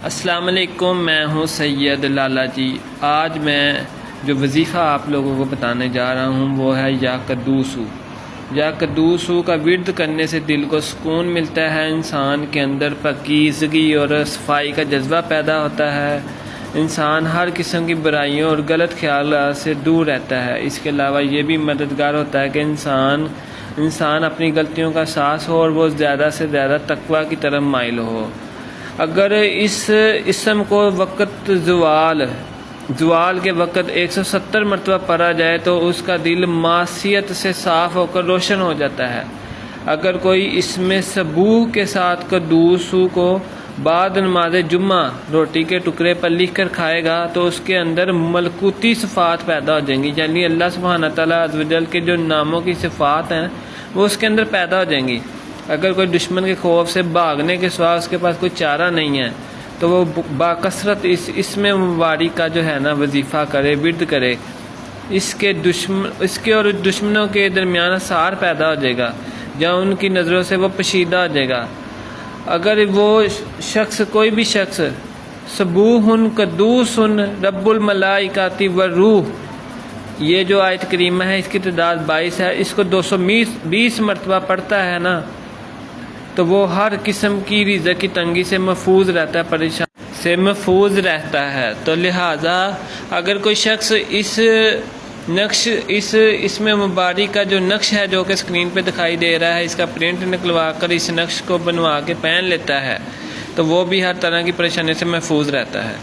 السلام علیکم، میں ہوں سید لالا جی۔ آج میں جو وظیفہ آپ لوگوں کو بتانے جا رہا ہوں وہ ہے یا قدوسو۔ یا قدوسو کا ورد کرنے سے دل کو سکون ملتا ہے، انسان کے اندر پاکیزگی اور صفائی کا جذبہ پیدا ہوتا ہے، انسان ہر قسم کی برائیوں اور غلط خیالات سے دور رہتا ہے۔ اس کے علاوہ یہ بھی مددگار ہوتا ہے کہ انسان اپنی غلطیوں کا احساس ہو اور وہ زیادہ سے زیادہ تقویٰ کی طرف مائل ہو۔ اگر اس اسم کو وقت زوال کے وقت 170 مرتبہ پڑھا جائے تو اس کا دل معصیت سے صاف ہو کر روشن ہو جاتا ہے۔ اگر کوئی اسم صبوح کے ساتھ قدوسو کو بعد نماز جمعہ روٹی کے ٹکڑے پر لکھ کر کھائے گا تو اس کے اندر ملکوتی صفات پیدا ہو جائیں گی، یعنی اللہ سبحانہ تعالیٰ عز و جل کے جو ناموں کی صفات ہیں وہ اس کے اندر پیدا ہو جائیں گی۔ اگر کوئی دشمن کے خوف سے بھاگنے کے سوا اس کے پاس کوئی چارہ نہیں ہے تو وہ باکثرت اس اسم مبارک کا جو ہے نا وظیفہ کرے، ورد کرے۔ اس کے اور دشمنوں کے درمیان اسار پیدا ہو جائے گا یا ان کی نظروں سے وہ پوشیدہ ہو جائے گا۔ اگر وہ شخص کوئی بھی شخص صبوح قدوس رب الملائکۃ والروح، یہ جو آیت کریمہ ہے اس کی تعداد 22 ہے، اس کو 220 مرتبہ پڑھتا ہے نا تو وہ ہر قسم کی رزق کی تنگی سے محفوظ رہتا ہے، پریشان سے محفوظ رہتا ہے۔ تو لہٰذا اگر کوئی شخص اس اسم مبارک کا جو نقش ہے جو کہ اسکرین پہ دکھائی دے رہا ہے، اس کا پرنٹ نکلوا کر اس نقش کو بنوا کے پہن لیتا ہے تو وہ بھی ہر طرح کی پریشانی سے محفوظ رہتا ہے۔